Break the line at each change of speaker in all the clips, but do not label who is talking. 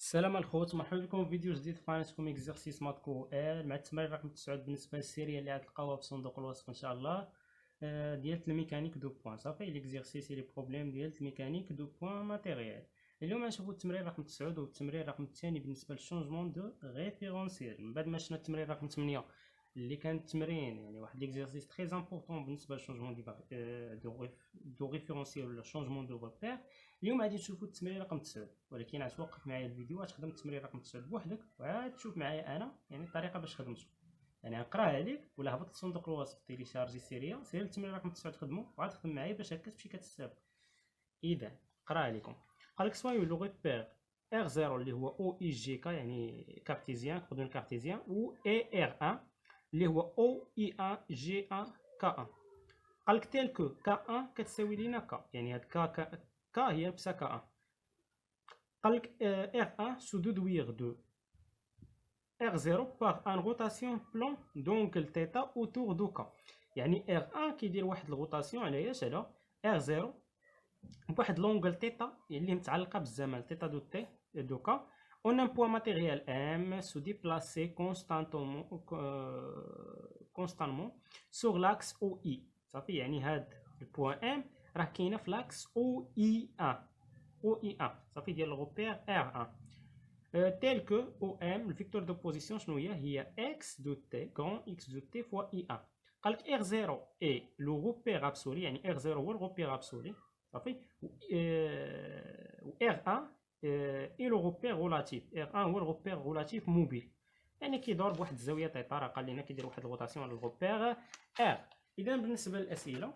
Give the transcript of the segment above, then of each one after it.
السلام الخوت، مرحبا بكم في فيديو جديد في قناتكم اكزرسيس ماتكو ال مع التمرين رقم 9 بالنسبه للسيريه اللي غتلقاوها في صندوق الوصف ان شاء الله. ديال الميكانيك دو بوين صافي ليكزرسيس لي بروبليم ديال الميكانيك دو بوين ماتيريال. اليوم غنشوفوا التمرين رقم 9 والتمرين رقم الثاني بالنسبه للشونجمون دو ريفيرونسيال. من بعد ما شفنا التمرين رقم 8 اللي كان التمرين يعني واحد ليكزرسيس تري امبورطون بالنسبه للشونجمون دو ريفيرونسيال ولا شونجمون دو ريبير. اليوم غادي نشوفوا التمرين رقم 9، ولكن غتوقف معايا الفيديو غتخدم التمرين رقم 9 بوحدك وعاد تشوف معايا انا يعني الطريقه باش خدمته. يعني غنقراها عليك ولا هبط لصندوق الوصف تيليشارجي سيريا سير التمرين رقم 9 تخدمو وعاد تخدم معايا باش هكا تمشي كتستافد. اذا نقراها لكم. قالك سوايو لو ريبير ار 0 اللي هو او اي جي كا يعني كارتيزيان كوردون كارتيزيان و اي ار 1 اللي هو او اي 1 جي 1 كا 1. قالك تيل كو كا 1 كتساوي لينا كا يعني هاد كا هي نفسها كا 1. قالك R1 se déduire de R0 par une rotation plan d'angle θ autour de K. يعني R1 كيدير واحد الغوطاسيون على اش على R0 بواحد لونغل θ اللي متعلقه بالزمن θ دو T دو K. On a un poids matériel M se déplacer constamment sur l'axe OI. صافي يعني هاد البوان M راه كاينه في l'axe OI1. OI1 صافي ديال الغوبير R1 tel que OM الفيكتور دو بوزيسيون شنو هي x دو t grand x دو t fois I1. قالك R0 اي لو غوبير ابسولي يعني R0 هو الغوبير ابسولي صافي و R1 اي لو غوبير ريلاتيف R1 هو الغوبير ريلاتيف موبيل يعني كيدور بواحد الزاويه تيتا راه قال لنا كيدير واحد الغوطاسيون على الغوبير R. اذا بالنسبه للاسئله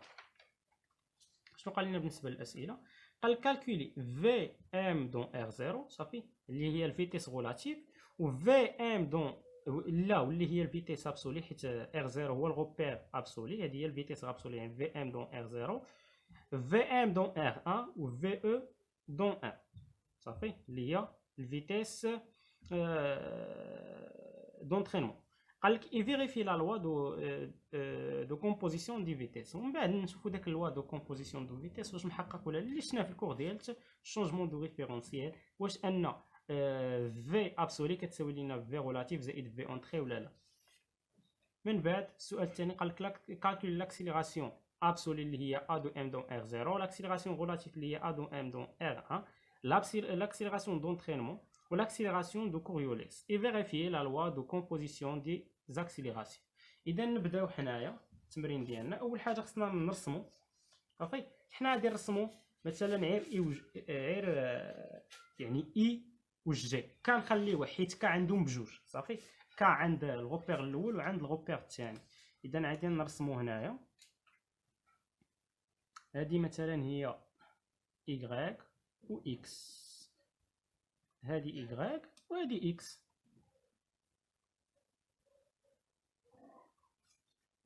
شنو قال لنا بالنسبه للاسئله؟ قال كالكولي في ام دون ار 0 صافي اللي هي الفيتيس ريلاتيف و في ام دون لا واللي هي الفيتيس ابسولي حيت ار 0 هو الغوبير ابسولي هذه هي الفيتيس ابسولي يعني في ام دون ار 0 في ام دون ار 1 و في او دون 1 صافي اللي هي الفيتيس دونترينمون. قالك يفيريفي لا لوا دو كومبوزيسيون دي فيتيس ومن بعد نشوفو داك لوا دو كومبوزيسيون دو فيتيس واش محقق ولا اللي شفناه في الكور ديال الشونجمون دو ريفيرونسيال واش ان في ابسولي كتساوي لينا في ريلاتيف زائد في اونطري ولا لا. من بعد السؤال الثاني قالك كالكول لاكسيليراسيون ابسولي اللي هي ا دو ام دون ار 0 لاكسيليراسيون ريلاتيف اللي هي ا دو ام دون ار 1 l'accélération d'entraînement ou l'accélération de Coriolis et vérifier la loi de composition des accélérations. اذا نبداو حنايا التمرين ديالنا. اول حاجه خصنا نرسمو صافي حنا غادي نرسمو مثلا غير يعني اي و جي كنخليوه حيت كا عندهم بجوج صافي كا عند الغوبير الاول وعند الغوبير الثاني. اذا غادي نرسمو هنايا هذه مثلا هي y و x هذه y وهذه x.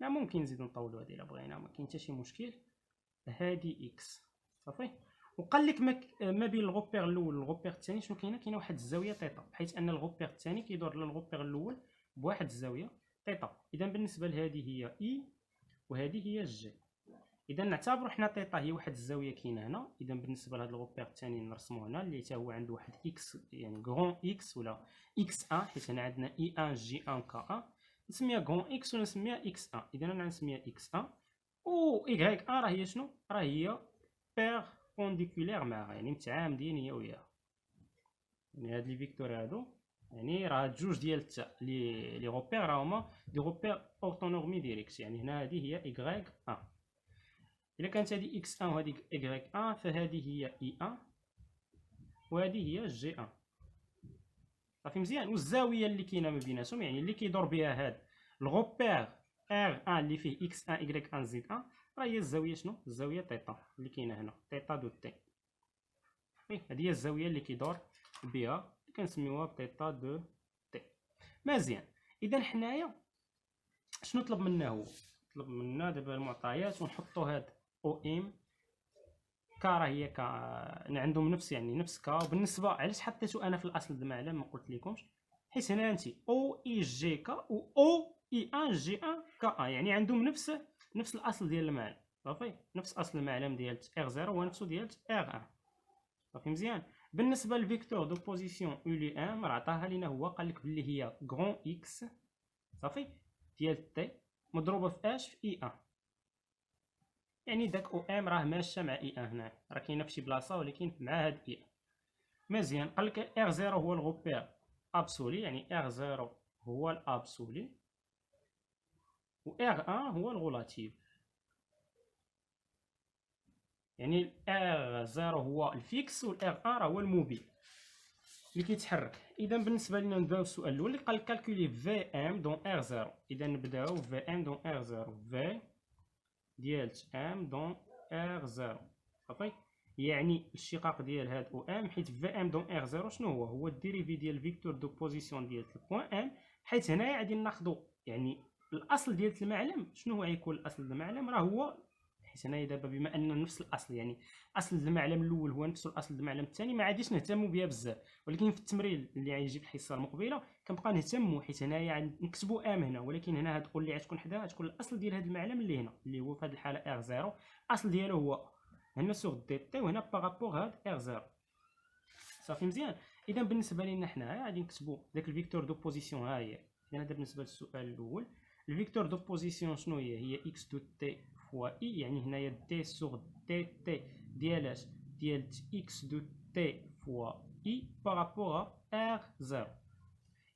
لا ممكن نزيدو نطولو هذه الا بغينا ما كاين حتى شي مشكل. هذه x صافي وقال لك ما بين الغوبير الاول والغوبير الثاني شنو كاينه واحد الزاويه تيتا بحيث ان الغوبير الثاني كيدور للغوبير الاول بواحد الزاويه تيتا. اذا بالنسبه لهذه هي e وهذه هي g. اذا نعتبروا حنا تيتا هي واحد الزاويه كاينه هنا. اذا بالنسبه لهذا الغوبير الثاني نرسموه هنا اللي حتى هو عنده واحد x يعني غران x ولا x1 حيت هنا عندنا e1 g1 k1 نسميها غران x ونسميها x1. اذا انا نسميها x1 و y1 راه هي شنو راه هي بيربونديكولير معها يعني متعامدين هي وياها. يعني هاد لي فيكتور هادو يعني راه هاد جوج ديال التاء لي غوبير راه هما دي غوبير اورتونورمي ديريكت. يعني هنا هذه هي y1 إلا كانت هذه x1 وهذه y1 فهذه هي e1 وهذه هي g1 صافي مزيان. والزاويه اللي كاينه ما بيناتهم يعني اللي كيدور بها هاد الغوبير r1 اللي فيه x1 y1 z1 راه هي الزاويه شنو الزاويه تيتا اللي كاينه هنا تيتا دو تي. هذه هي الزاويه اللي كيدور بها اللي كنسميوها بتيتا دو تي. مزيان. اذا حنايا شنو طلب منا هو طلب منا دابا المعطيات ونحطوا هاد او ام كا راه هي كا عندهم نفس يعني نفس كا. وبالنسبه علاش حطيتو انا في الاصل المعلم ما قلت لكمش حيت هنا انت او اي جي كا و او اي ان جي ان كا يعني عندهم نفس الاصل ديال المعلم صافي نفس اصل المعلم ديال ار 0 هو نفسه ديال ار 1 صافي مزيان. بالنسبه للفيكتور دو بوزيسيون او لي ام راه عطاها لينا، هو قال لك بلي هي غران اكس صافي ديال تي مضروبه في اش في اي ان، يعني داك او ام راه ماشيه مع اي ان هنا، راه كاينه في شي بلاصه ولكن مع هاد اي ان. مزيان، قال لك ار 0 هو الغوبير ابسولي، يعني ار 0 هو الابسولي و ار 1 هو الغولاتيف، يعني ار 0 هو الفيكس و ار 1 راه هو الموبيل اللي كيتحرك. اذا بالنسبه لنا نبداو السؤال الاول اللي قال كالكولي في ام دون ار 0. اذا نبداو في ام دون ار 0، في ديال ام دون ار 0 صافي، يعني الاشتقاق ديال هاد او ام، حيت في ام دون ار 0 شنو هو؟ هو الديريفي ديال فيكتور دو بوزيسيون ديال البوان ام، حيت هنايا غادي ناخذوا يعني الاصل ديال المعلم. شنو هو غيكون الاصل المعلم؟ راه هو، حيت هنايا دابا بما ان نفس الاصل، يعني اصل المعلم الاول هو نفس الاصل المعلم الثاني، ما غاديش نهتموا بها بزاف، ولكن في التمرين اللي غيجي في الحصه المقبله كنبقى نهتموا، حيت هنايا نكتبوا ام هنا، ولكن هنا هاد اللي غتكون حداها غتكون الاصل ديال هاد المعلم اللي هنا، اللي هو في هاد الحاله ار 0 الاصل ديالو هو هنا سوغ دي تي، وهنا بارابور هاد ار 0 صافي مزيان. اذا بالنسبه لنا حنايا غادي نكتبوا داك الفيكتور دو بوزيسيون، ها هي. اذا هذا بالنسبه للسؤال الاول، الفيكتور دو بوزيسيون شنو هي؟ هي اكس دو تي فوا اي، يعني هنايا دي سوغ دي تي ديال اش؟ ديال اكس دو تي فوا اي بارابور ار 0.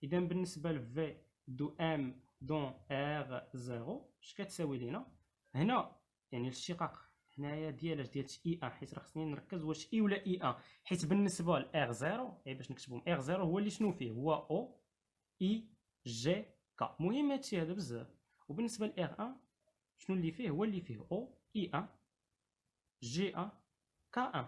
اذا بالنسبه لفي دو ام دون ار 0 اش كتساوي لينا هنا؟ يعني الاشتقاق هنايا ديال اي ان، حيت راه خصني نركز واش اي ولا اي ان، حيت بالنسبه لار 0 باش نكتبهم ار 0 هو اللي شنو فيه؟ هو او اي جي كا. المهم هادشي هذا بزاف. وبالنسبه لار 1 شنو اللي فيه؟ هو اللي فيه او اي ان جي ان كا ان.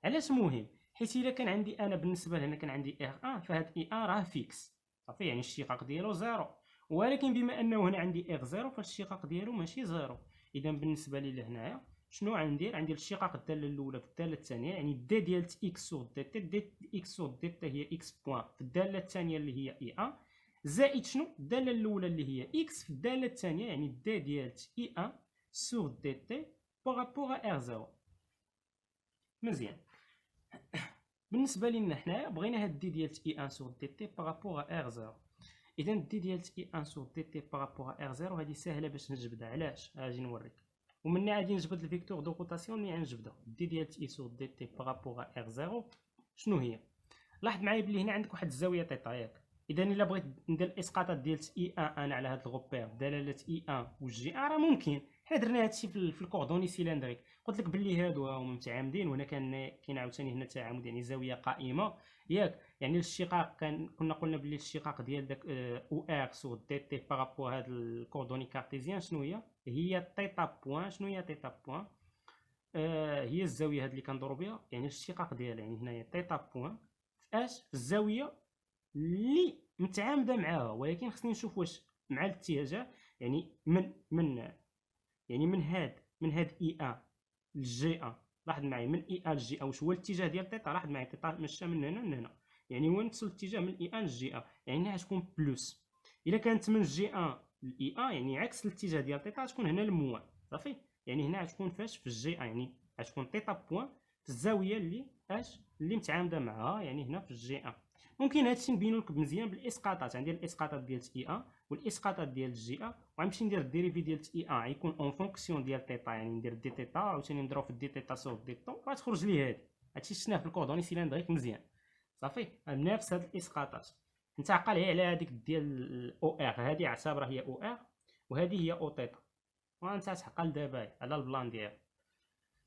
علاش مهم؟ حيت الا كان عندي انا بالنسبه لهنا كان عندي ار 1، فهاد اي ان راه فيكس صافي، يعني الاشتقاق ديالو زيرو، ولكن بما انه هنا عندي ار 0 فالاشتقاق ديالو ماشي زيرو. اذا بالنسبه لي لهنايا شنو غندير؟ غندير الاشتقاق الداله الاولى في الداله الثانيه، يعني دي ديال اكس سور دي تي، دي اكس سور دي تي هي اكس بوان في الداله الثانيه اللي هي اي ان، زائد شنو؟ الداله الاولى اللي هي اكس في الداله الثانيه، يعني دي ديال اي ان سور دي تي بارابور ار 0. مزيان. بالنسبه لنا حنايا بغينا هاد دي ديال اي ان سور دي تي بارابور ار 0. اذا دي ديال اي ان سور دي تي بارابور ار 0 هذه ساهله باش نجبدها. علاش؟ اجي نوريك. ومنها غادي نجبد الفيكتور دو روتاسيون اللي غنجبدها. دي ديال اي سور دي تي بارابور ار 0 شنو هي؟ لاحظ معايا بلي هنا عندك واحد الزاويه تيتا ياك. اذا الا بغيت ندير الاسقاطات ديال اي ان انا على هذا الغوبير بدلاله اي ان والجي ان راه ممكن. حنا درنا هادشي في الكوردوني سيلندريك، قلت لك بلي هادو هما متعامدين، وهنا كاين عاوتاني هنا تعامد، يعني زاويه قائمه ياك. يعني الاشتقاق كنا قلنا بلي الاشتقاق ديال داك او ار سور دي تي بارابور هاد الكوردوني كارتيزيان شنو هي؟ هي تيتا بوان. شنو هي تيتا بوان؟ هي الزاويه هاد اللي كندورو بها، يعني الاشتقاق ديالها، يعني هنايا تيتا بوان في اش؟ في الزاويه اللي متعامده معاها، ولكن خصني نشوف واش مع الاتجاه، يعني من هاد اي ان لجي ان. لاحظ معايا من اي ان لجي ان واش هو الاتجاه ديال تيتا؟ لاحظ معايا تيتا ماشيه من هنا لهنا، يعني هو نفس الاتجاه من اي ان لجي ان، يعني هنا غتكون بلوس. الا كانت من جي ان لاي ان يعني عكس الاتجاه ديال تيتا، غتكون هنا الموان صافي، يعني هنا غتكون فاش في الجي ان، يعني غتكون تيتا بوان في الزاويه اللي متعامده معها، يعني هنا في الجي ان. ممكن هادشي نبينو لك مزيان بالاسقاطات. غندير الاسقاطات ديال اي ان والاسقاطات ديال جي ان، وغنمشي ندير الديريفي ديال اي ان غيكون اون فونكسيون ديال تيتا، يعني ندير دي تيتا عاوتاني نضرب في دي تيتا سور دي طون غتخرج لي هادشي شفناه في الكوردوني سيلندريك مزيان صافي. نفس هاد الاسقاطات انت عقل على هذيك ديال او ار، هادي اعتبرها هي او ار وهذه هي او تيتا، وانت تعقل دابا على البلان ديالها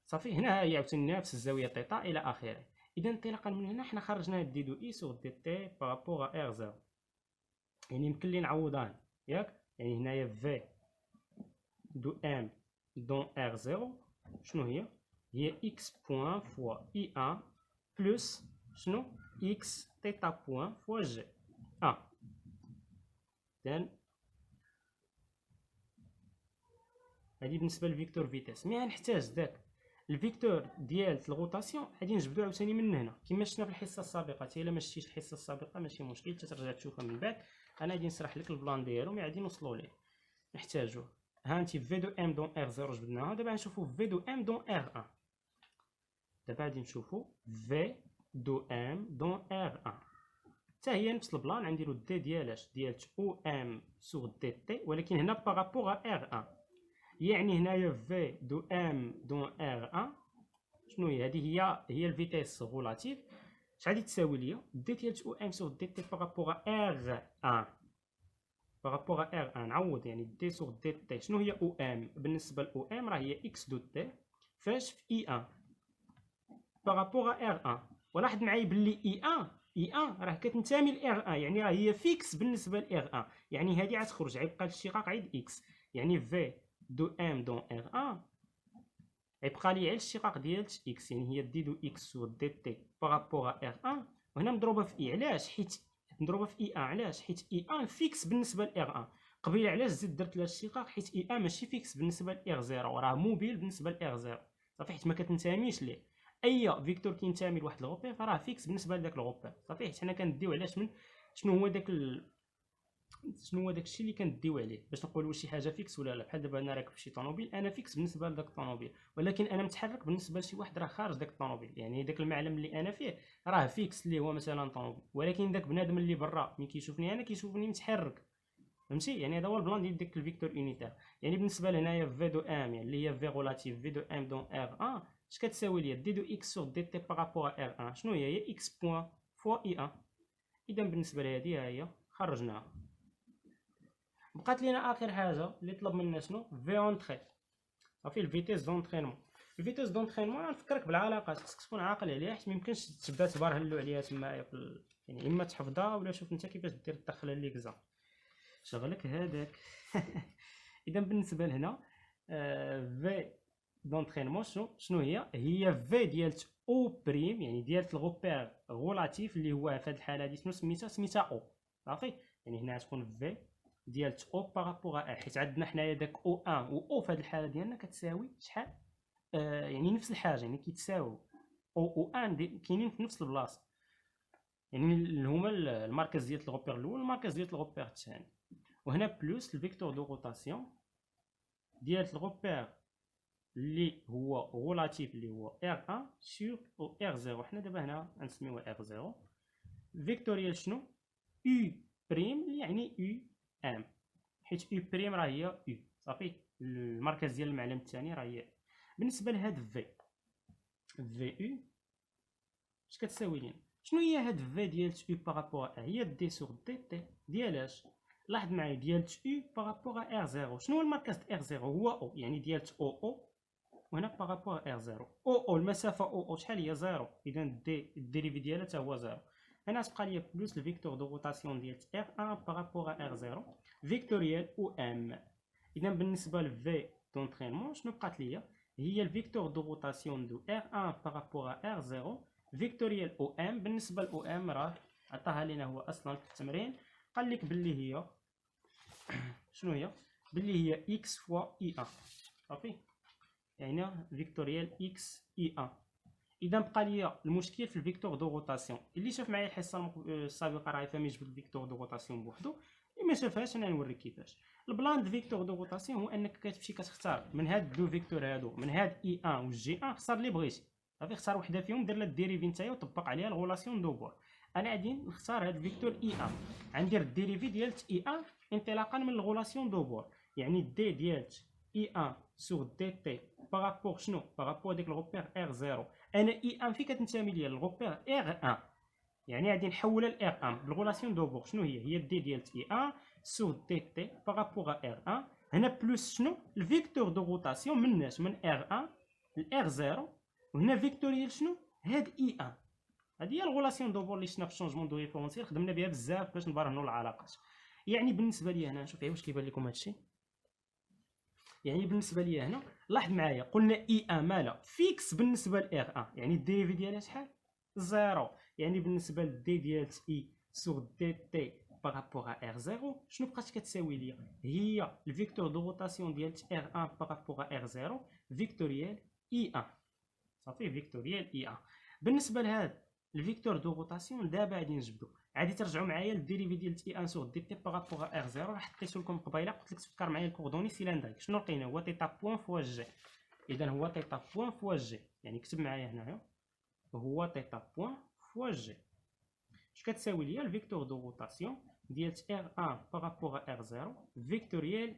صافي. هنا هي عاوتاني نفس الزاويه تيتا الى اخره. اذا انطلاقا من هنا حنا خرجنا دي دو اي سور دي تي بارابور ار 0، يعني يمكن لي نعوضان ياك. يعني هنايا في دو ام دون ار 0 شنو هي؟ هي اكس بوان فوا اي ان بلس شنو؟ اكس تيتا بوان فوا جي ان. اذا هادي بالنسبه للفيكتور فيتاس. مي غنحتاج داك الفيكتور ديال الغوطاسيون غادي نجبدو عاوتاني من هنا كما شفنا في الحصه السابقه. حتى الا ما شفتيش الحصه السابقه ماشي مشكل، تترجع تشوفها من بعد. انا غادي نشرح لك البلان ديالو مي غادي نوصلوا ليه. نحتاجو ها انت في دو ام دون ار 0 جبدناها، دابا غنشوفو في دو ام دون ار 1. دابا غادي نشوفو في دو ام دون ار ان. حتى هي نفس البلان غنديرو دي ديال او ام سور دي تي، ولكن هنا بارابور ار ان. يعني هنايا في دو ام دون ار ان شنو هي؟ هذه هي الفيتيس غولاتيف. اش غادي تساوي ليا؟ دي ديال او ام سور دي تي بارابور ار ان. بارابور ار ان نعوض، يعني دي سور دي تي. شنو هي او ام؟ بالنسبه لاو ام راه هي اكس دو تي فاش في اي ان بارابور ار ان. ولاحظ معايا باللي اي ان راه كتنتمي لار ان، يعني راه هي فيكس بالنسبه لار ان. يعني هذه غتخرج غيبقى الاشتقاق عند اكس، يعني في دو ام دون ار ان غيبقى لي غير الاشتقاق ديال اكس، يعني هي دي دو اكس سور دي تي بارابور ار ان. وهنا مضروبه في اي. علاش؟ حيت مضروبه في اي ان. علاش؟ حيت اي ان فيكس بالنسبه لار ان. قبيله علاش زدت درت لها الاشتقاق؟ حيت اي ان ماشي فيكس بالنسبه لار زيرو، راه موبيل بالنسبه لار زيرو صافي، حيت ما كتنتميش ليه. اي فيكتور كينتمي لواحد الغوبير فراه فيكس بالنسبه لذاك الغوبير صافي، حيت حنا كنديو علاش من شنو هو داك شنو هو داكشي اللي كنديو عليه باش نقولوا شي حاجه فيكس ولا لا. بحال دابا انا راكب شي طوموبيل، انا فيكس بالنسبه لذاك الطوموبيل، ولكن انا متحرك بالنسبه لشي واحد راه خارج داك الطوموبيل. يعني داك المعلم اللي انا فيه راه فيكس اللي هو مثلا طوموبيل، ولكن داك بنادم اللي برا ملي كيشوفني انا كيشوفني متحرك. فهمتي؟ يعني هذا هو البلان ديال ديك الفيكتور يونيتير. يعني بالنسبه لهنايا في دو ام، يعني اللي هي في غولاتيف في دو ام دون ار ان، اش كتساوي ليا؟ دي دو اكس سور دي تي بارابور ار ان. شنو هي؟ هي اكس بوان فوا اي ان. اذا بالنسبه لهذه ها هي خرجناها. بقات لينا اخر حاجه اللي طلب منا شنو؟ في اونتري. صافي الفيتيس دونترينمون. الفيتيس دونترينمون نفكرك بالعلاقات، خصك تكون عاقل عليها، حيت ميمكنش تبدا تبرهلو عليها تمايا يعني اما تحفظها ولا شوف انت كيفاش دير تدخلها ليكزام. شغلك هذاك. اذا بالنسبه لهنا في دونترينمون شنو هي؟ هي في ديالت او بريم، يعني ديالت الغوبير غولاتيف اللي هو في هذه الحاله هذه شنو سميتها او. صافي، يعني هنا غتكون في ديالت او بارابور ا، حيت عندنا حنايا داك او 1 و او في هذه الحاله ديالنا كتساوي شحال؟ يعني نفس الحاجه، يعني كيتساووا او 1 كاينين في نفس البلاصه، يعني هما المركز ديال الغوبير الاول والمركز ديال الغوبير الثاني. وهنا بلوس الفيكتور دو روتاسيون ديال الغوبير اللي هو غولاتيف اللي هو R1 سور R0. حنا دابا هنا غنسميوه R0. فيكتوريال شنو؟ U بريم يعني U M، حيت U بريم راه هي U. صافي، المركز ديال المعلم الثاني راه هي. بالنسبه لهاد في U اش كتساوي لينا؟ شنو هي هاد في ديال U بارابور هي دي سور دي تي ديالاش؟ لاحظ معايا ديال U بارابور R0. شنو هو المركز د R0؟ هو O، يعني ديال O وهنا بارابور R0. او المسافه او شحال هي؟ زيرو، اذا الديريفي ديالها حتى هو زيرو. هنا تبقى لي بلوس الفيكتور دو روتاسيون ديال R1 بارابور R0 فيكتوريال او ام. اذا بالنسبه لفي دونترينمون شنو بقات ليا؟ هي الفيكتور دو روتاسيون دو R1 بارابور R0 فيكتوريال او ام. بالنسبه لاو ام راه عطاها لينا هو اصلا في التمرين، قال لك باللي هي شنو هي؟ باللي هي اكس فوا اي ان. صافي، يعني فيكتوريال اكس اي ان. اذا بقى لي المشكل في الفيكتور دو روتاسيون. اللي شاف معايا الحصه السابقه راه يفهم يجبد الفيكتور دو روتاسيون بوحدو، اللي ما شافهاش انا نوريك كيفاش. البلان دو فيكتور دو روتاسيون هو انك كتمشي كتختار من هاد دو فيكتور هادو، من هاد اي ان و جي ان، اختار اللي بغيتي. صافي، اختار وحده فيهم دير لها الديريفي نتايا وطبق عليها الغولاسيون دو بور. انا غادي نختار هاد الفيكتور اي ان، غندير الديريفي ديال اي ان انطلاقا من الغولاسيون دو بور، يعني دي ديال اي ان سور دي تي بارابور شنو؟ بارابور ديك الغوبير ار 0. انا اي ان فين كتنتمي ليا؟ الغوبير ار 1، يعني غادي نحولها ل ار 1 بالغولاسيون دو بور. شنو هي؟ هي دي ديال اي ان سور دي تي بارابور ار 1. هنا بلوس شنو؟ الفيكتور دو روتاسيون مناش من ار 1 ل ار 0، وهنا فيكتوريال شنو؟ هاد اي ان. هذه هي الغولاسيون دو بور اللي شفنا في الشونجمون دو ريفيرونسيال، خدمنا بها بزاف باش نبرهنوا العلاقات. يعني بالنسبه لي هنا نشوف واش كيبان لكم هادشي. يعني بالنسبه لي هنا لاحظ معايا، قلنا اي ان مالا فيكس بالنسبه ل ار 1، يعني الديريفي ديالها شحال؟ زيرو. يعني بالنسبه لدي ديال اي سور دي تي بارابور ار 0 شنو بقات كتساوي ليا؟ هي الفيكتور دو روتاسيون ديال ار 1 بارابور ار 0 فيكتوريال اي 1. صافي، فيكتوريال اي 1. بالنسبه لهاد الفيكتور دو روتاسيون دابا غادي نجبدو، غادي ترجعوا معايا للديريفي ديال تي ان سور دي تي بارابور ار 0. راه حطيتو لكم قبيله، قلت لك تفكر معايا الكوردوني سيلندريك. شنو لقينا؟ هو تيتا بوين فوا جي. اذا هو تيتا بوين فوا جي، يعني كتب معايا هنايا هو تيتا بوين فوا جي. اش كتساوي ليا الفيكتور دو روتاسيون ديال R1 بارابور R0 فيكتوريال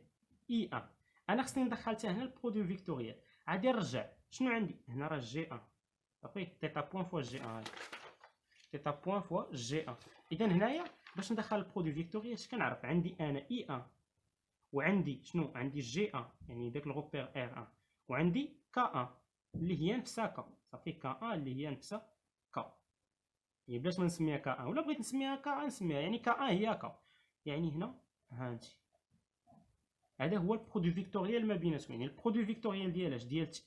I1. انا خصني ندخل حتى هنا البرودوي فيكتوريال. غادي نرجع شنو عندي هنا؟ راه جي 1 صافي، تيتا بوان فوا جي 1، تيتا بوان فوا جي 1. اذا هنايا باش ندخل البرودوي فيكتوريال اش كنعرف؟ عندي انا اي 1 وعندي شنو؟ عندي جي 1 يعني داك الغوبير ار 1، وعندي كا 1 اللي هي نفسها كا. صافي كا 1 اللي هي نفسها كا، يعني بلاش ما نسميها كا 1 ولا بغيت نسميها كا 1 نسميها يعني كا 1 هي كا. يعني هنا هانتي هذا هو البرودوي فيكتوريال ما بيناتهم. يعني البرودوي فيكتوريال ديال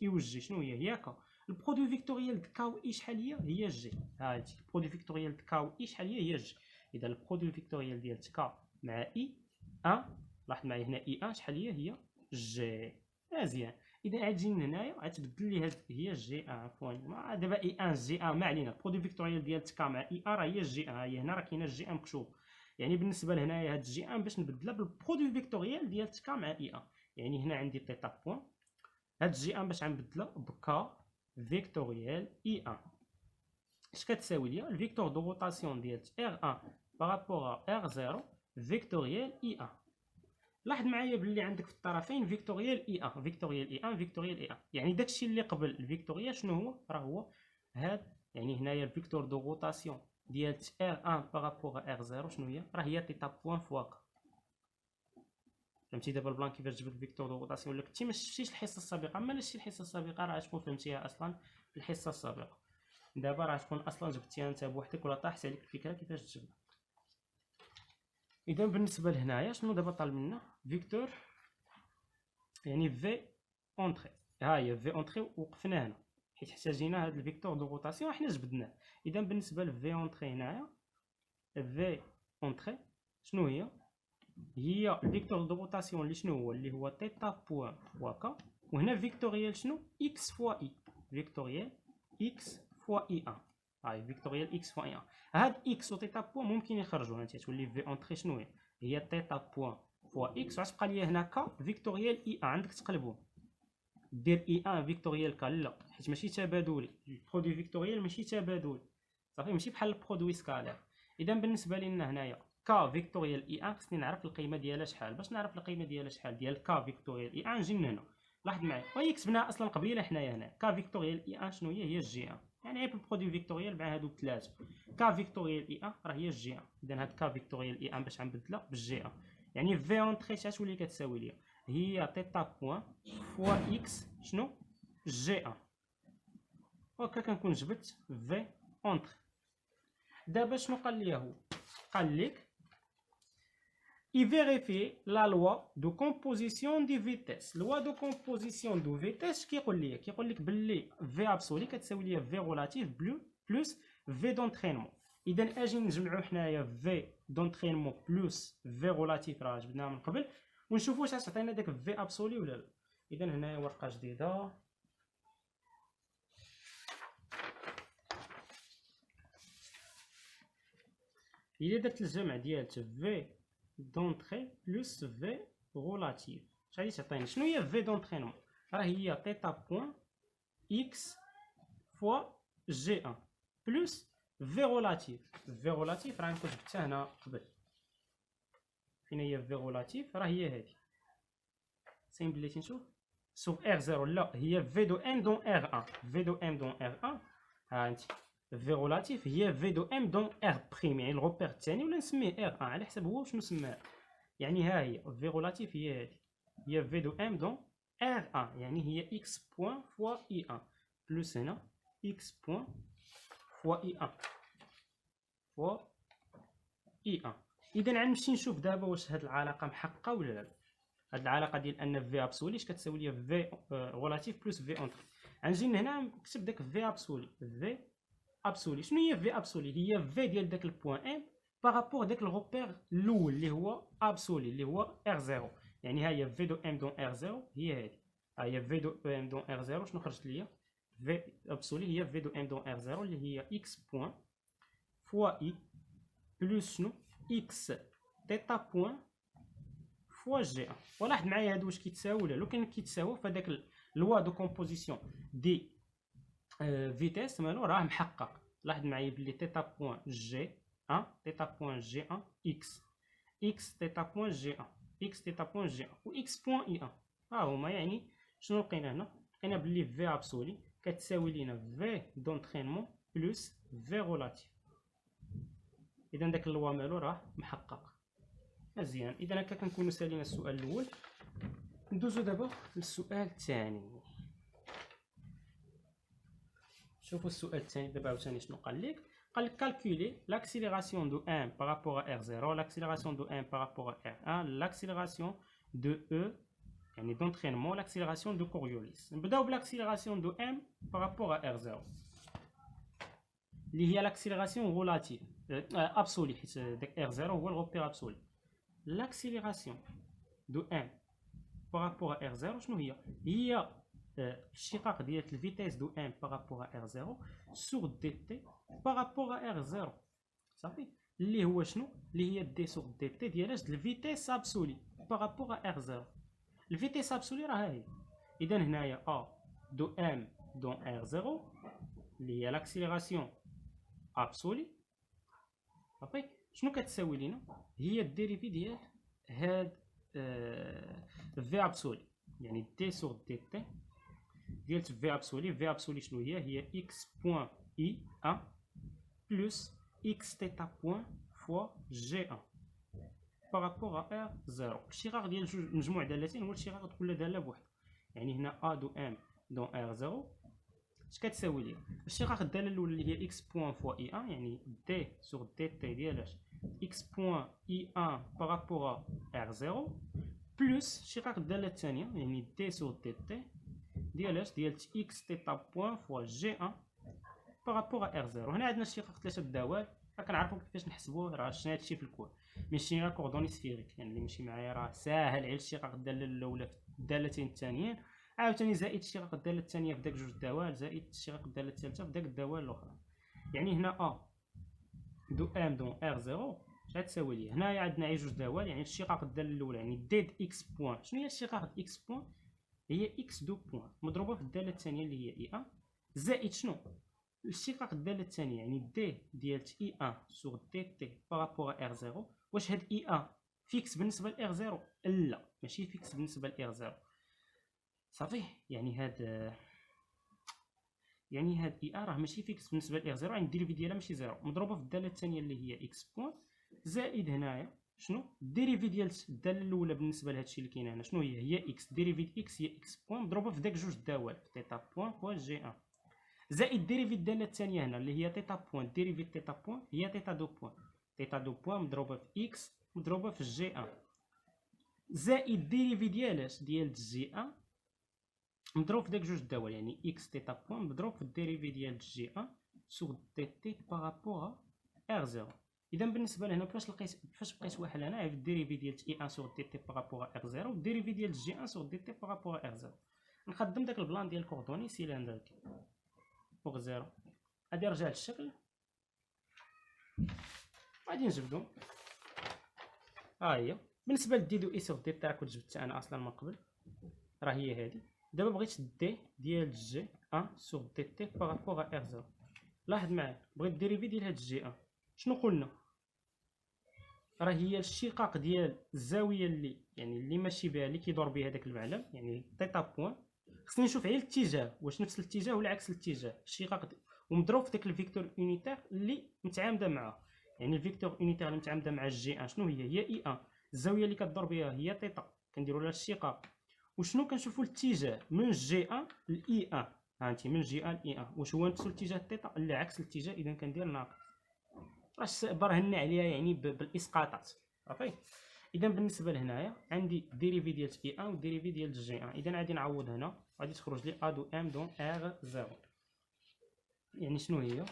اي و جي شنو هي كا. البرودوي فيكتوريال د كا و اي شحال هي جي. هادي البرودوي فيكتوريال د كا و اي شحال هي جي. اذا البرودوي فيكتوريال ديال كا مع اي 1، لاحظ معايا هنا اي 1 شحال هي جي. مزيان. اذا غتجي من هنايا غتبدل لي هاد هي جي 1 عفوا دابا اي 1 جي 1 ما علينا. البرودوي فيكتوريال ديال كا مع اي 1 راه هي جي 1. هي هنا راه كاينه جي 1 مكتوب. يعني بالنسبه لهنايا هاد جي 1 باش نبدلها بالبرودوي فيكتوريال ديال كا مع اي 1. يعني هنا عندي تيتا بوان هاد جي 1 باش غنبدلها بكا فيكتوريال اي 1. اش كتساوي ليا الفيكتور دو روتاسيون ديال R1 بارابور R0 فيكتوريال اي 1. لاحظ معايا باللي عندك في الطرفين فيكتوريال اي 1 فيكتوريال اي 1 فيكتوريال اي 1. يعني داكشي اللي قبل الفيكتوريال شنو هو؟ راه هو هاد. يعني هنايا الفيكتور دو روتاسيون ديال R1 بارابور R0 شنو هي؟ راه هي تيتا بوان فوا كا. فهمتي دابا البلان كيفاش جبت الفيكتور دو روتاسيون؟ ولا كنتي ما شفتيش الحصه السابقه؟ اما لا شفتي الحصه السابقه راه غتكون فهمتيها اصلا في الحصه السابقه. دابا راه تكون اصلا جبتيها انت بوحدك ولا طاحت عليك الفكره كيفاش تجبدها. اذا بالنسبه لهنايا شنو دابا طالب منا؟ فيكتور يعني في اونطري. ها هي في اونطري وقفنا هنا حيت احتاجينا هذا الفيكتور دو روتاسيون حنا جبدناه. اذا بالنسبه لفي اونطري هنايا في اونطري شنو هي؟ هي الفيكتور دو روتاسيون اللي شنو هو؟ اللي هو تيتا بوان فوا كا. وهنا فيكتوريال شنو؟ اكس فوا اي. فيكتوريال اكس فوا اي 1. هاي فيكتوريال اكس فوا اي 1. هاد اكس و تيتا بوان ممكن يخرجوا. انت تولي في اونطري شنو هي؟ هي تيتا بوان فوا اكس وغتبقى ليا هنا كا فيكتوريال اي 1. عندك تقلبهم دير اي 1 فيكتوريال كا لا حيت ماشي تبادلي. البرودوي فيكتوريال ماشي تبادلي صافي، ماشي بحال البرودوي سكالير. اذا بالنسبه لنا هنايا كا فيكتوريال اي 1 خصني نعرف القيمه ديالها شحال. باش نعرف القيمه ديالها شحال ديال كا فيكتوريال اي 1 نجي من هنا. لاحظ معايا وهي كتبناها اصلا قبيله حنايا هنا. كا فيكتوريال اي 1 شنو هي جي 1. يعني غير البرودوي فيكتوريال مع هادو ثلاثه. كا فيكتوريال اي 1 راه هي جي 1. اذا هاد كا فيكتوريال اي 1 باش غنبدلها بالجي 1. يعني في اونطري شتولي كتساوي ليا هي تيتا بوان فوا اكس شنو؟ جي 1. وهكا كنكون جبت في اونطري. دابا شنو قال لي هو؟ قال لك y vérifier la loi de composition des vitesses. loi de composition de vitesse كيقول لي باللي v absolu كتساوي لي v relatif plus v d'entraînement. اذا اجي نجمعوا حنايا v d'entraînement plus v relatif راه جبناها من قبل ونشوفوا واش غتعطينا داك v absolu ولا لا. اذا هنايا ورقه جديده هي درت الجمع ديال في دونطري بلس في غولاتيف. اش غادي تعطيني؟ شنو هي في دونطرينمون؟ راه هي تيتا بوان اكس فوا جي 1 بلس في غولاتيف. في غولاتيف راه كنت جبتها هنا قبل. فين هي في غولاتيف؟ راه هي هذه. سين بليتي نشوف سوف ار 0 لا هي في دو ام دون ار 1. في دو ام دون ار 1 ها انت في غولاتيف هي في دو ام دون ار بريم. يعني الغوبير الثاني ولا نسميه ار 1 على حسب هو شنو سماه. يعني ها هي في غولاتيف هي هذه هي في دو ام دون ار 1. يعني هي اكس بوان فوا اي 1 بلس هنا اكس بوان فوا اي 1 فوا اي 1. اذا غنمشي نشوف دابا واش هاد العلاقه محققه ولا لا. هاد العلاقه ديال ان في ابسولي اش كتساوي ليا في غولاتيف بلس في اونطري. غنجي لهنا نكتب داك في ابسولي. في ابسولي شنو هي في ابسولي؟ هي في ديال داك البوان ام بارابور داك الغوبير الاول اللي هو ابسولي اللي هو ار 0. يعني ها هي في دو ام دون ار 0 هي هذه. ها هي في دو ام دون ار 0 شنو خرجت ليا؟ في ابسولي هي في دو ام دون ار 0 اللي هي اكس بوان فوا اي بلس شنو؟ اكس تيتا بوان فوا جي 1. ولاحظ معايا هادو واش كيتساووا ولا لو كان كيتساووا فداك لوا دو كومبوزيسيون دي فيتيس مالو راه محقق. لاحظ معايا بلي تيتا بوان جي ان تيتا بوان جي ان اكس تيتا بوان جي ان اكس تيتا بوان جي ان و اكس بوان اي ان. ها هما يعني شنو لقينا هنا؟ لقينا بلي في ابسولي كتساوي لينا في دونطرينمون بلس في رولاتيف. اذا داك اللوا مالو راه محقق. مزيان، اذا هكا كنكونوا سالينا السؤال الاول. ندوزو دابا للسؤال الثاني. شوفوا السؤال الثاني دابا عاوتاني شنو قال لك. قال لك calculer l'accélération de 1 par rapport à R0, l'accélération de 1 par rapport à R1, l'accélération de E يعني d'entraînement, l'accélération de Coriolis. نبداو بالاكسيليراسيون دو M par rapport à R0 اللي هي l'accélération relative absolue حيت داك R0 هو الغوبير absolu. L'accélération de M par rapport à R0 شنو هي؟ هي الاشتقاق ديال الفيتيس دو M par rapport à R0 sur dt par rapport à R0. صافي، اللي هو شنو؟ اللي هي دي sur dt ديال الفيتيس absolue par rapport à R0. الفيتيس absolue راه هي. اذا هنايا A دو M دون R0 اللي هي l'accélération absolue. صافي، شنو كتساوي لينا؟ هي الديريفي ديال هاد في ابسولي، يعني دي سور دي تي ديال في ابسولي. في ابسولي شنو هي؟ هي اكس بوان اي ان بلس اكس تيتا بوان فوا جي ان بارابور ا ار زيرو. الاشتقاق ديال جوج مجموع دالتين هو الاشتقاق كل داله بوحدها. يعني هنا ا دو ام دون ار زيرو اش كتساوي لي؟ الاشتقاق الداله الاولى اللي هي اكس بوان فوا اي ان يعني دي سور دي تي ديال x point I1 par rapport à R0 plus شقاق الدالة الثانية يعني d sur dt ديال x θ point fois G1 par rapport à R0. هنا عندنا الشقاق ثلاثة الدوال، كنعرفو كيفاش نحسبوه، راه شفنا هادشي في الكور. ماشي غير كوردوني سفيريك، يعني اللي ماشي معايا راه ساهل على الشقاق الدالة الأولى في الدالتين الثانيين، عاوتاني زائد الشقاق الدالة الثانية في داك جوج دوال، زائد الشقاق الدالة الثالثة في داك الدوال الأخرى. يعني هنا A دو M دون R0 غتساوي لي هنايا عندنا غير جوج دوال، يعني الشقاق الداله الاولى يعني ديد اكس بوان. شنو هي الشقاق ديال اكس بوان؟ هي اكس دو بوان مضروبه في الداله الثانيه اللي هي اي ان زائد شنو؟ الشقاق الداله الثانيه يعني دي ديال اي ان سور دي تي بارابور ار زيرو. واش هاد اي ان فيكس بالنسبه لار زيرو؟ لا، ماشي فيكس بالنسبه لار زيرو. صافي، يعني هاد اي ار راه ماشي فيكس بالنسبه لار زيرو، يعني الديريفي ديالها ماشي زيرو، مضروبه في الداله الثانيه اللي هي اكس بوان زائد هنايا شنو الديريفي ديال الداله الاولى بالنسبه لهادشي اللي كاين هنا شنو هي اكس. ديريفي اكس هي اكس بوان مضروبه في داك جوج دوال في تيتا بوان فوا جي ان زائد ديريفي الداله الثانيه هنا اللي هي تيتا بوان. ديريفي تيتا بوان هي تيتا دو بوان. تيتا دو بوان مضروبه في اكس مضروبه في جي ان زائد ديريفي ديال جي ان مضروب في داك جوج دوال يعني اكس تيتا بوان مضروب في الديريفي ديال جي ان سور دي تي بارابور ار زيرو. اذا بالنسبه لهنا كيفاش بقيت واحد هنا عرفت الديريفي ديال اي ان سور دي تي بارابور ار زيرو والديريفي ديال جي ان سور دي تي بارابور ار زيرو. نخدم داك البلان ديال الكوردوني سيلندريك فوق زيرو. غادي نرجع للشكل، غادي نجبدو. ها هي بالنسبه لدي دو اي سور دي تي راه كنت جبدتها انا اصلا من قبل، راه هي هادي. دابا بغيت دي ديال جي ان سور دي تي بارابور ار زيرو. لاحظ معايا بغيت الديريفي ديال هاد جي ان. شنو قلنا؟ راه هي الشقاق ديال الزاويه اللي ماشي بها اللي كيدور بها داك المعلم يعني تيتا بوان. خصني نشوف غير الاتجاه واش نفس الاتجاه ولا عكس الاتجاه. الشقاق ومضروب في داك الفيكتور يونيتير اللي متعامده معاه، يعني الفيكتور يونيتير اللي متعامده مع الجي ان شنو هي اي ان. الزاويه اللي كدور بها هي تيتا، كنديروا لها الشقاق. وشنو كنشوفوا الاتجاه من جي ان لاي ان. هانتي من جي ان لاي ان واش هو نفس الاتجاه تيتا لا عكس الاتجاه، اذا كندير ناقص. واش برهنا عليها يعني بالاسقاطات. صافي، اذا بالنسبه لهنايا عندي ديريفي ديال اي ان وديريفي ديال جي ان. اذا غادي نعوض هنا غادي تخرج لي ا دو ام دون ار زيرو. يعني شنو هي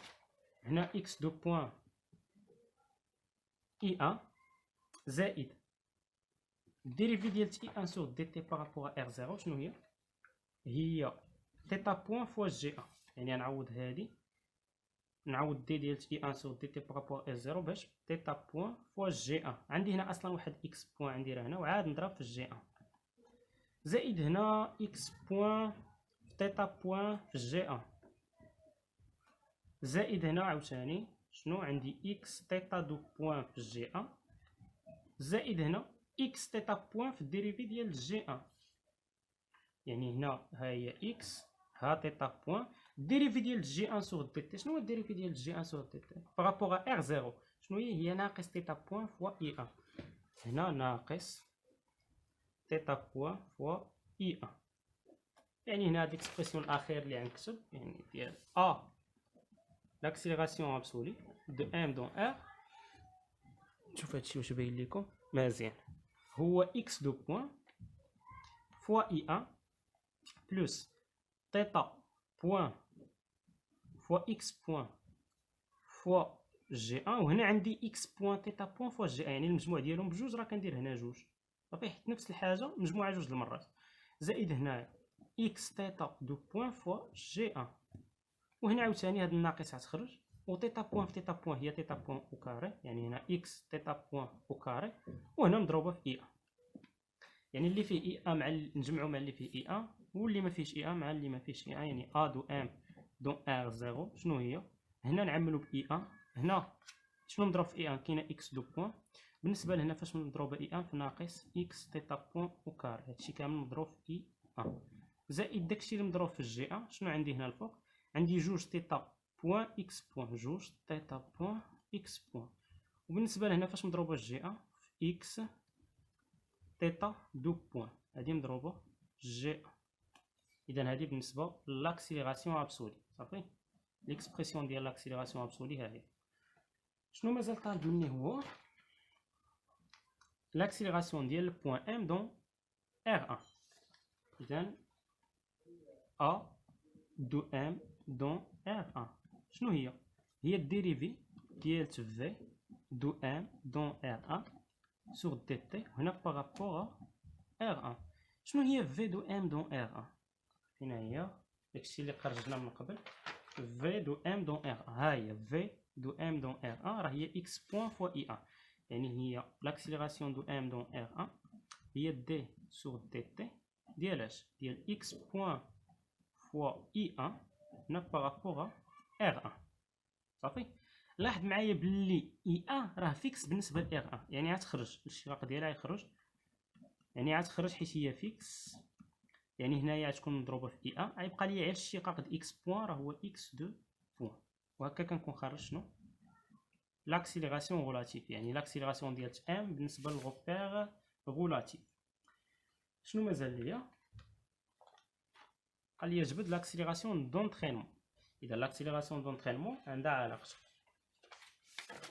هنا اكس دو بوان اي ان زائد ديريفي ديال اي ان سور دي تي بارابور ار زيرو. شنو هي تيتا بوان فوا جي ان. يعني نعوض هادي، نعوض دي ديال اي ان سور دي تي بارابور ار زيرو باش تيتا بوان فوا جي ان. عندي هنا اصلا واحد اكس بوان نديرها هنا وعاد نضرب في جي ان زائد هنا اكس بوان في تيتا بوان في جي ان زائد هنا عاوتاني شنو عندي اكس تيتا دو بوان في جي ان، زائد هنا اكس تيتا بوان في الديريفي ديال جي ان. يعني هنا ها هي اكس، ها تيتا بوان، الديريفي ديال جي ان سور دي تي. شنو هو الديريفي ديال جي ان سور دي تي بارابور ا ار زيرو؟ شنو هي ناقص تيتا بوان فوا اي ان. هنا ناقص تيتا بوان فوا اي ان. يعني هنا هاد ليكسبرسيون الاخير اللي غنكتب يعني ديال ا لاكسيليراسيون ابسولي دو ام دون ار. شوف هادشي واش باين لكم مزيان. هو اكس دو بوان فوا اي ان بلس تيتا بوان فوا اكس بوان فوا جي ان. وهنا عندي اكس بوان تيتا بوان فوا جي ان، يعني المجموع ديالهم بجوج، راه كندير هنا جوج صافي، حيت نفس الحاجه مجموعه جوج المرات. زائد هنايا اكس تيتا دو بوان فوا جي ان. وهنا عاوتاني هاد الناقص غتخرج، و تيتا بوان في تيتا بوان هي تيتا بوان او كاري، يعني هنا اكس تيتا بوان او كاري، وهنا مضروبه في اي ان. يعني اللي فيه اي ان مع نجمعو مع اللي فيه اي ان، واللي ما فيهش اي ان مع اللي ما فيهش اي ان. يعني ا دو ام دون ار زيرو شنو هي؟ هنا نعملو باي ان. هنا شنو مضروب في اي ان؟ كاينه اكس دو بوان. بالنسبه لهنا فاش مضروبه اي ان في ناقص اكس تيتا بوان او كاري، هادشي كامل مضروب في اي ان. زائد داكشي اللي مضروب في الجي ان. شنو عندي هنا الفوق؟ عندي جوج تيتا بوان اكس بوان، جوج تيتا بوان اكس بوان. وبالنسبه لهنا فاش مضروبه الجي ان في اكس تيتا دو بوان، هادي مضروبه جي ان. اذا هادي بالنسبه لاكسيليراسيون ابسولي صافي. ليكسبرسيون ديال لاكسيليراسيون ابسولي ها هي. شنو مازال طالب مني هو لاكسيليراسيون ديال البوان ام دون ار 1. اذا ا دو ام دون ار 1 شنو هي؟ هي الديريفي ديال في دو ام دون ار 1 سور دي تي هنا بارابور ار 1. شنو هي في دو ام دون ار 1؟ فين هي؟ داكشي اللي خرجنا من قبل. في دو ام دون ار 1 ها هي في دو ام دون ار 1 راه هي اكس بوان فوا اي 1. يعني هي لاكسيليراسيون دو ام دون ار 1 هي دي سور دي تي ديال اش؟ ديال اكس بوان فوا اي 1 هنا بارابور ار 1 صافي. لاحظ معايا بلي اي 1 راه فيكس بالنسبه ل ار 1، يعني غتخرج الاشتقاق ديالها يخرج، يعني غتخرج حيت هي فيكس. يعني هنايا غتكون مضروبه في اي 1، غيبقى لي غير الاشتقاق د اكس بوان راه هو اكس دو بوان. وهكا كنكون خارج شنو؟ لاكسيليراسيون غولاتيف، يعني لاكسيليراسيون ديال ام بالنسبه للغوبير غولاتيف. شنو مازال ليا؟ قال لي جبد لاكسيليراسيون دونترينمون. اذا لاكسيليراسيون دونترينمون عندها علاقه،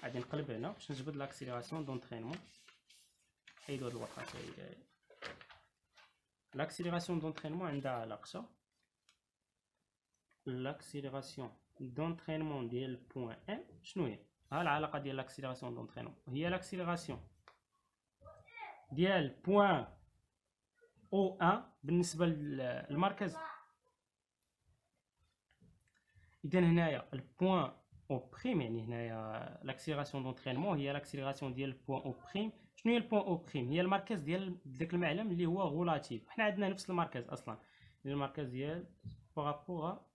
غادي نقلب هنا باش نجبد لاكسيليراسيون دونترينمون. حيدو هاد الورقه حتى l'accélération d'entraînement عندها علاقة. l'accélération d'entraînement ديال البوان ان شنو هي؟ ها العلاقة ديال l'accélération d'entraînement هي l'accélération ديال بوان او ان بالنسبة للمركز. إذا هنايا البوان او بريم، يعني هنايا l'accélération d'entraînement هي l'accélération ديال البوان او بريم. شنو هي البوان او بريم؟ هي المركز ديال داك المعلم اللي هو غولاتيف. حنا عندنا نفس المركز اصلا، المركز ديال بارابور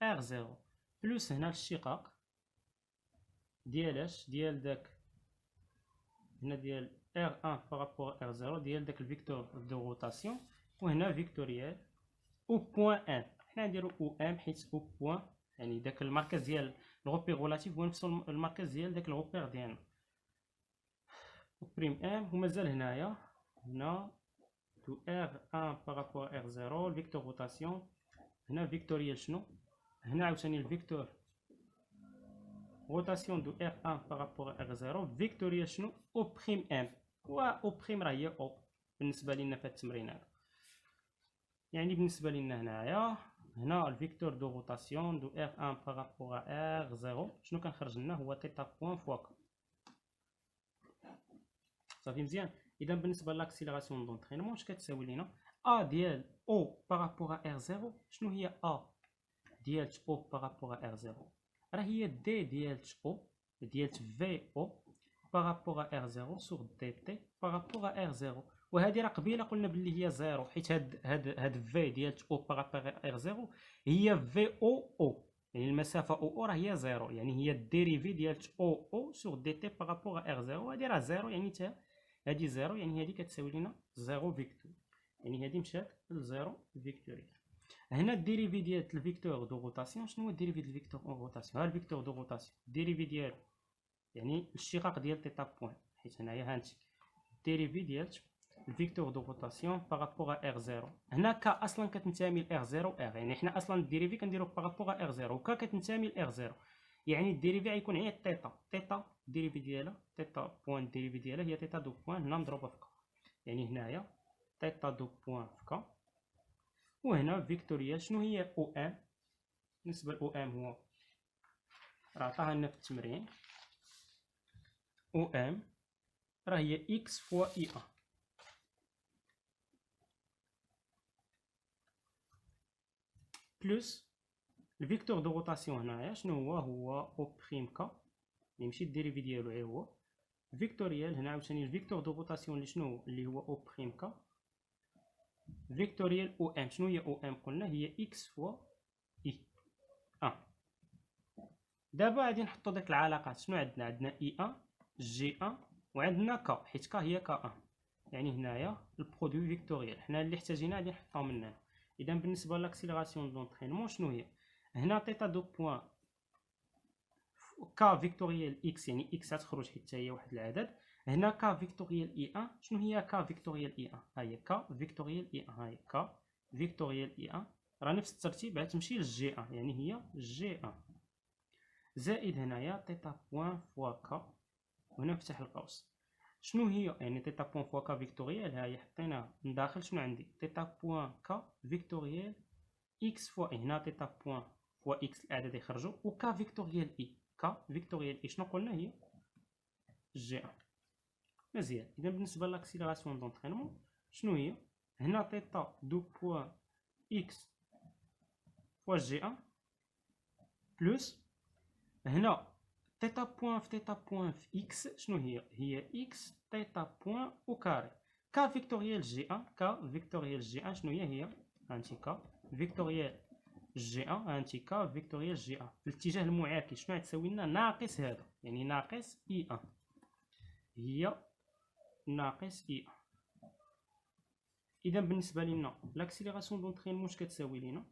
ار زيرو بلوس هنا الاشتقاق ديال اش؟ ديال داك هنا ديال ار 1 بارابور ار زيرو ديال داك الفيكتور دو روتاسيون، وهنا فيكتوريال او بوان ان. حنا نديرو او ام حيت او بوان يعني داك المركز ديال الغوبير غولاتيف هو نفس المركز ديال داك الغوبير ديالنا بريم ام. ومازال هنايا هنا دو ار 1 بارابور ار زيرو الفيكتور روتاسيون. هنا فيكتوريال شنو؟ هنا عاوتاني الفيكتور روتاسيون دو ار 1 بارابور ار زيرو فيكتوريال شنو؟ او بريم ام. و او بريم راه هي او بالنسبه لينا في هاد التمرين هذا. يعني بالنسبه لينا هنايا هنا الفيكتور دو روتاسيون دو ار 1 بارابور ار زيرو شنو كنخرج لنا؟ هو تيتا بوان فوا ك. صافي مزيان. اذا بالنسبه لاكسيليراسيون دونترينمون اش كتساوي لينا؟ ا ديال او بارابور ار زيرو شنو هي؟ ا ديال او بارابور ار زيرو راه هي دي ديال او ديال في او بارابور ار زيرو سور دي تي بارابور ار زيرو. وهذه راه قبيله قلنا باللي هي زيرو، حيت هاد في ديال او بارابور ار زيرو هي في او او. يعني المسافه او راه هي زيرو، يعني هي الديريفي ديال او سور دي تي بارابور ا ار زيرو. هادي راه زيرو، يعني هادي زيرو، يعني هادي كتساوي لنا زيرو فيكتور، يعني هادي مشات لزيرو فيكتوريال. هنا الديريفي ديال الفيكتور دو روتاسيون، شنو هو الديريفي ديال الفيكتور دو روتاسيون؟ ها الفيكتور دو روتاسيون الديريفي ديالو يعني الاشتقاق ديال تيتا بوين، حيت هنايا هانتي الديريفي ديال الفيكتور دو روتاسيون بارابور ا ار زيرو. هنا كا اصلا كتنتمي ل ار زيرو ار، يعني حنا اصلا الديريفي كنديرو بارابور ا ار زيرو، وكا كتنتمي ل ار زيرو، يعني الديريفي غيكون هي تيتا الديريفي ديالها تيتا بوين، الديريفي ديالها هي تيتا دو بوين هنا مضروبه في كا، يعني هنايا تيتا دو بوين في كا. وهنا فيكتوريال شنو هي او ام؟ بالنسبه ل او ام هو راه عطاها لنا في التمرين، او ام راه هي اكس فوا اي ان بلس الفيكتور دو روتاسيون. هنايا شنو هو او بريم كا، اللي ماشي الديريفي ديالو غير هو فيكتوريال. هنا عاوتاني الفيكتور دو روتاسيون اللي شنو اللي هو او بريم كا فيكتوريال او ام. شنو هي او ام؟ قلنا هي اكس فوا اي ان. دابا غادي نحطو ديك العلاقات. شنو عندنا اي ان جي ان وعندنا كا، حيت كا هي كا ان، يعني هنايا البرودوي فيكتوريال حنا اللي احتاجينا غادي نحطو من هنا. اذا بالنسبه لاكسيليراسيون دونطرينمون شنو هي؟ هنا تيتا دو بوين كا فيكتوريال اكس، يعني اكس غتخرج حيت هي واحد العدد. هنا كا فيكتوريال اي ان. شنو هي كا فيكتوريال اي ان؟ ها هي كا فيكتوريال اي ان، ها هي كا فيكتوريال اي ان، راه نفس الترتيب غتمشي للجي ان، يعني هي جي ان زائد هنايا تيتا بوين فوا كا، وهنا نفتح القوس. شنو هي يعني تيتا بوين فوا كا فيكتوريال؟ ها هي حطيناها من داخل. شنو عندي؟ تيتا بوين كا فيكتوريال اكس فوا اي. هنا تيتا بوين فوا اكس الاعداد يخرجوا، وكا فيكتوريال اي، كا فيكتوريال اي شنو قلنا هي جي ان. مزيان. اذا بالنسبه لاكسيليراسيون دونطرينمون شنو هي؟ هنا تيتا دو بوين اكس فوا جي ان بلس هنا تيتا بوين في تيتا بوين في اكس. شنو هي اكس تيتا بوين او كاري كا فيكتوريال جي ان. كا فيكتوريال جي ان شنو هي هانتي كا فيكتوريال جي ان، هانتي كا فيكتوريال جي ان في الاتجاه المعاكس. شنو غتساوي لنا؟ ناقص هذا، يعني ناقص اي ان، هي ناقص اي ان. اذا بالنسبه لنا لاكسيليراسيون دونطرينمون اش كتساوي لنا؟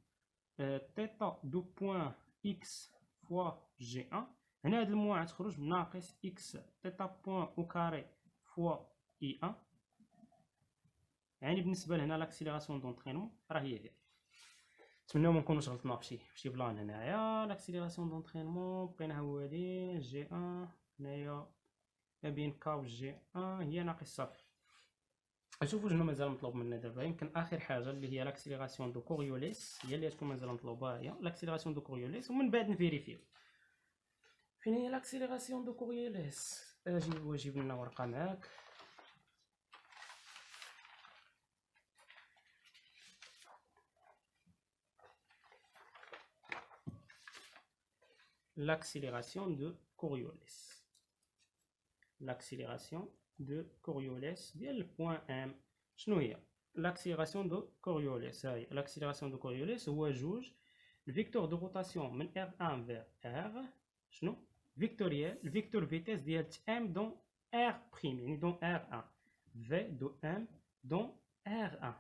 تيتا دو بوين اكس فوا جي ان. هنا هاد الموا غتخرج ناقص اكس تيتا بوين او كاري فوا اي ان، يعني بالنسبه لهنا لاكسيليراسيون دونطرينمون راه هي هذه. نتمنى ما نكونوش غلطنا فشي بلان. هنايا لاكسيليراسيون دونطرينمون بقيناها هو هادي جي ان، هنايا ما بين كا و جي ان هي ناقص صفر. نشوفو شنو مازال مطلوب منا دابا. يمكن اخر حاجه اللي هي لاكسيليراسيون دو كوريوليس هي اللي تكون مازال مطلوبه، هي لاكسيليراسيون دو كوريوليس، ومن بعد نفيريفيو. فين هي لاكسيليراسيون دو كوريوليس؟ جيب لنا ورقه معاك. L'accélération de Coriolis. L'accélération de Coriolis ديال البوان ام شنو هي؟ l'accélération de Coriolis. هاي l'accélération de Coriolis هو جوج الفيكتور دو روتاسيون من R1 vers R شنو؟ فيكتوريال الفيكتور فيتيس ديال ام دون R بريم، يعني دون R1 في دو ام دون R1.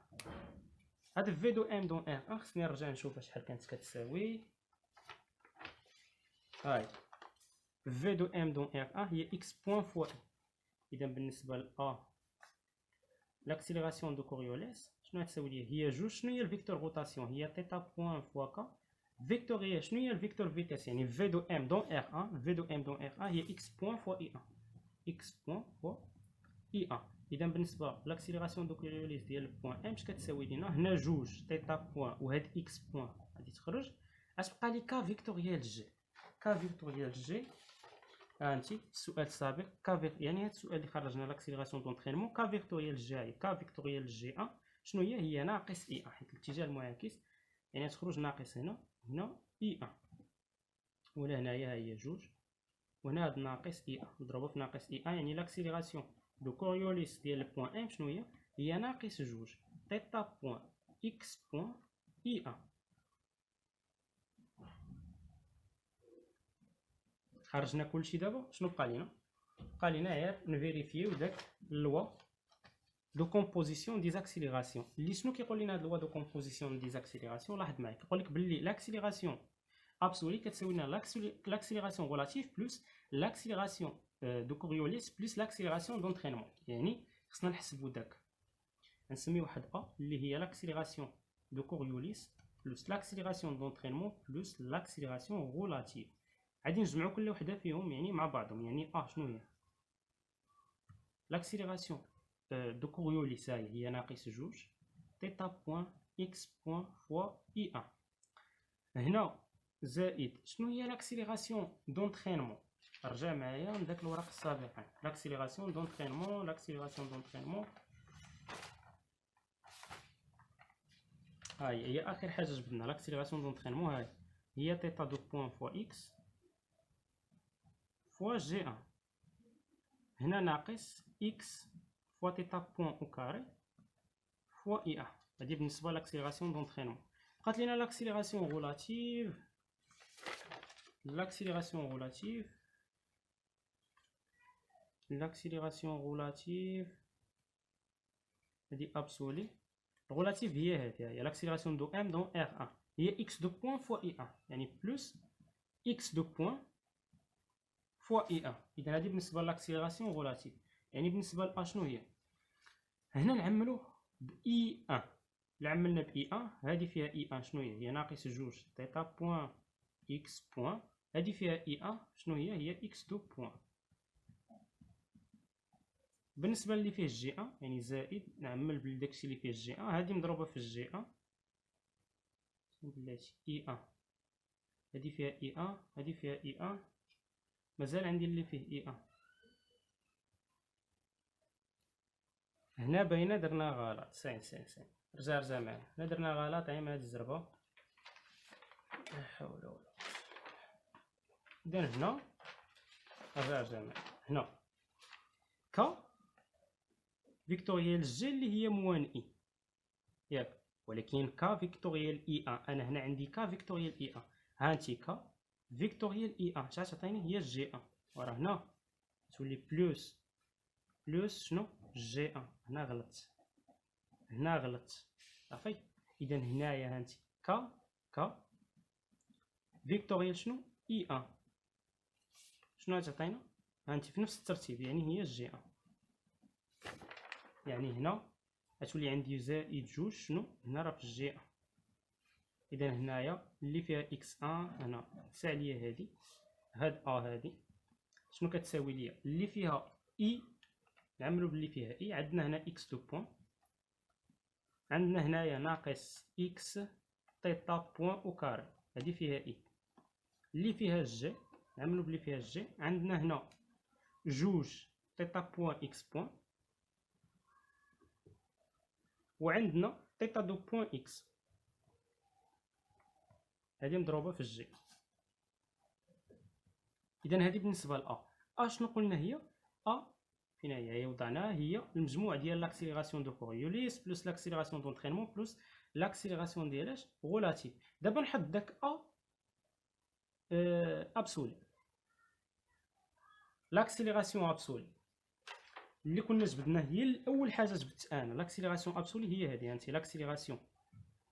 هاد في دو ام دون R1 خصني نرجع نشوف شحال كانت كتساوي. هاي في دو ام دون R1 هي x بوين فوا i. إذا بالنسبة ل A l'accélération de Coriolis شنو غتساوي ليه؟ هي جوج. شنو هي الفيكتور روتاسيون؟ هي تيتا بوين فوا كا فيكتوريال. شنو هي الفيكتور فيتيس؟ يعني في دو ام دون R1 في دو ام دون R1 هي x بوين فوا i1 x بوين فوا i1. إذا بالنسبة l'accélération de Coriolis ديال البوين ام اش كتساوي لينا؟ هنا جوج تيتا بوين وهاد x بوين غادي تخرج، غتبقى لي كا فيكتوريال جي. كا فيكتوريال جي هانتي السؤال السابق يعني هاد السؤال اللي خرجنا لاكسيليراسيون دونطرينمون كا فيكتوريال جي كا فيكتوريال جي ان شنو هي ناقص اي ان، حيت الاتجاه المعاكس يعني تخرج ناقص هنا اي ان، ولا هنايا هي جوج، وهنا هاد ناقص اي ان مضروبه في ناقص اي ان، يعني لاكسيليراسيون دو كوريوليس ديال البوان ام شنو هي ناقص جوج تيتا بوين اكس بوين اي ان. خرجنا كلشي. دابا شنو بقى لينا؟ بقى لينا غير نفيريفيو داك اللوا دو كومبوزيسيون دي زاكسيليراسيون. اللي شنو كيقول لنا هاد اللوا دو كومبوزيسيون دي زاكسيليراسيون؟ لاحظ معايا كيقول لك باللي لاكسيليراسيون ابسولي كتساوي لنا لاكسيليراسيون غولاتيف بلس لاكسيليراسيون دو كوريوليس بلس لاكسيليراسيون دونترينمون. يعني خصنا نحسبوا داك نسمي واحد اللي هي لاكسيليراسيون دو كوريوليس بلس لاكسيليراسيون دونترينمون بلس لاكسيليراسيون غولاتيف. غادي نجمعوا كل وحده فيهم يعني مع بعضهم. يعني شنو هي لاكسيليراسيون دو كوريوليس؟ هي ناقص جوج تيتا بوان اكس بوان فوا اي ان. هنا زائد شنو هي لاكسيليراسيون دونترينمون؟ رجع معايا لذاك الورق السابق. لاكسيليراسيون دونترينمون، لاكسيليراسيون دونترينمون هي اخر حاجه جبدنا. لاكسيليراسيون دونترينمون هي تيتا دو بوان فوا اكس فوا جي ان. هنا ناقص اكس فوا تيتا بوان او كاري فوا اي ان. هادي بالنسبه لاكسيليراسيون دونترينمون. بقات لينا لاكسيليراسيون غولاتيف. L'accélération relative est absolue. Relative هي l'accélération de m dans R1 هي x de point fois I1 يعني plus x de point fois I1. إذا هذه بالنسبة للاكسيليراسيون غولاتيف. يعني بالنسبة ل شنو هي؟ هنا نعملو ب I1. اللي عملنا ب I1 هذه فيها I1 شنو هي ناقص جوج تيتا بوان x بوان. هذه فيها I1 شنو هي x دو بوان. بالنسبة اللي فيه جي ان يعني زائد نعمل بداكشي اللي فيه جي ان. هذه مضروبة في الجي ان بلاتي اي ان. هذه فيها اي ان هذه فيها اي ان. مازال عندي اللي فيه اي ان. هنا باينة درنا غلط. سين رجع معايا. هنا درنا غلط مع هاد الزربة. لا حول ولا قوة. إذا هنا رجع معايا. هنا ك فيكتوريال جي اللي هي موان اي ياك، ولكن ك فيكتوريال اي ان. انا هنا عندي ك فيكتوريال اي ان. ها انت ك فيكتوريال اي ان شحال تعطيني؟ هي جي ان. وراه هنا تولي بلوس شنو جي ان. هنا غلطت صافي. اذا هنايا ها انت ك فيكتوريال شنو اي ان شنو تعطينا؟ ها انت في نفس الترتيب يعني هي جي ان. يعني هنا غتولي عندي زائد جوج شنو هنا راه في الجي ان. اذا هنايا اللي فيها اكس ان هنا نسى عليا هادي هادي شنو كتساوي ليا؟ اللي فيها اي نعملو باللي فيها اي. عندنا هنا اكس دو بوان. عندنا هنايا ناقص اكس تيتا بوان او كاري. هادي فيها اي. اللي فيها جي نعملو باللي فيها جي. عندنا هنا جوج تيتا بوان اكس بوان. وعندنا تيتا دو بوان اكس هذه مضروبه في الجي. اذا هذه بالنسبه ل شنو قلنا هي فين هي وضعناها؟ هي المجموع ديال لاكسيليراسيون دو كوريوليس بلس لاكسيليراسيون دونترينمون بلس لاكسيليراسيون ديال غولاتيف. دابا نحط داك ابسولي لاكسيليراسيون ابسولي اللي كنا جبدناه. هي الاول حاجه جبدت انا لاكسيليراسيون ابسولي هي هذه. انت لاكسيليراسيون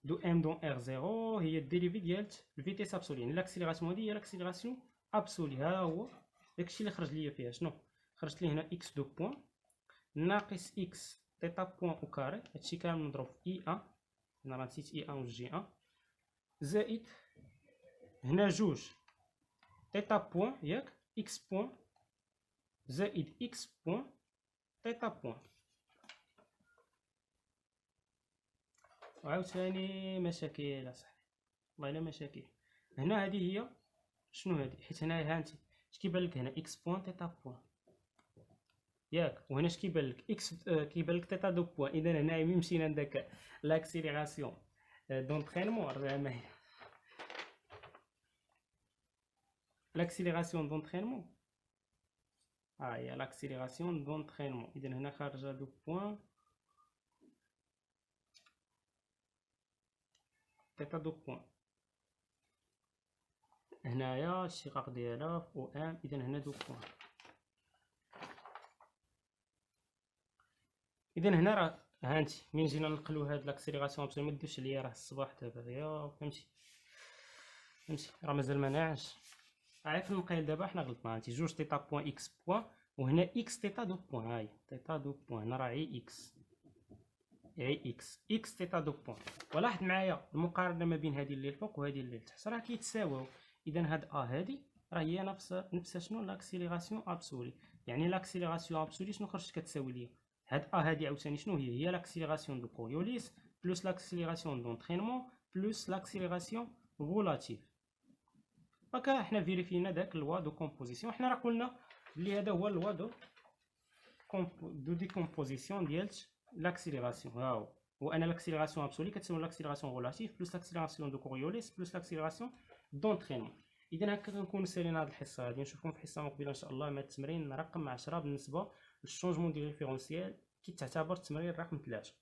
دو ام دون ار زيرو هي الديريفي ديال الفيتيس ابسولي. يعني لاكسيليراسيون هذه هي لاكسيليراسيون ابسولي. ها هو داكشي اللي خرج ليا فيها. شنو خرجت لي هنا اكس دو بوان ناقص اكس تيتا بوان او كاري. هادشي كامل مضروب في اي ان. هنا راه نسيت اي ان و جي ان. زائد هنا جوج تيتا بوان ياك اكس بوان زائد اكس بوان تيتا بوان. وعاوتاني مشاكل اصاحبي والله الا مشاكل. هنا هذه هي شنو هذه؟ حيت هنايا ها انت اش كيبان لك هنا اكس بوان تيتا بوان ياك. وهنا اش كيبان لك اكس كيبان لك تيتا دو بوان. اذا هنايا ملي مشينا لداك لاكسيليراسيون دونترينمون راه ما هي لاكسيليراسيون دونترينمون هي لاكسيليراسيون دونترينمون. اذا هنا خارجه دو بوان تيتا دو بوان. هنايا الشقاق ديالها في او ام، اذا هنا دو بوان. اذا هنا راه هانتي من جينا نقلو هاد لاكسيليراسيون ابسولي، ما ديرش عليا راه الصباح دابا يا فهمتي راه مازال ما ناعش. عارف المقيل دابا حنا غلطنا، هانتي جوج تيتا بوان اكس بوان وهنا اكس تيتا دو بوان، هاي تيتا دو بوان هنا راه غي اكس، غي اكس تيتا دو بوان. ولاحظ معايا المقارنه ما بين هذه اللي الفوق وهذه اللي لتحت راه كيتساواو. اذا هاد هادي راه هي نفس شنو لاكسيليراسيون ابسولي. يعني لاكسيليراسيون ابسولي شنو خرجت كتساوي ليا هاد هادي عاوتاني شنو هي لاكسيليراسيون دو كوريوليس بلس لاكسيليراسيون دونترينمون بلس لاكسيليراسيون غولاتيف. هكا حنا فيريفينا داك لوا دو كومبوزيسيون. حنا راه قلنا بلي هذا هو لوا دو ديكومبوزيسيون ديال لاكسيليراسيون. هاو وانا لاكسيليراسيون ابسولي كتساوي لاكسيليراسيون غولاتيف بلس لاكسيليراسيون دو كوريوليس بلس لاكسيليراسيون دونترينمون. اذا هكا كنكونوا سالينا هذه الحصه هذه، نشوفكم في الحصه المقبله ان شاء الله مع التمرين رقم 10 بالنسبه للشونجمون دي ريفيرونسيال كي تعتبر التمرين رقم 3.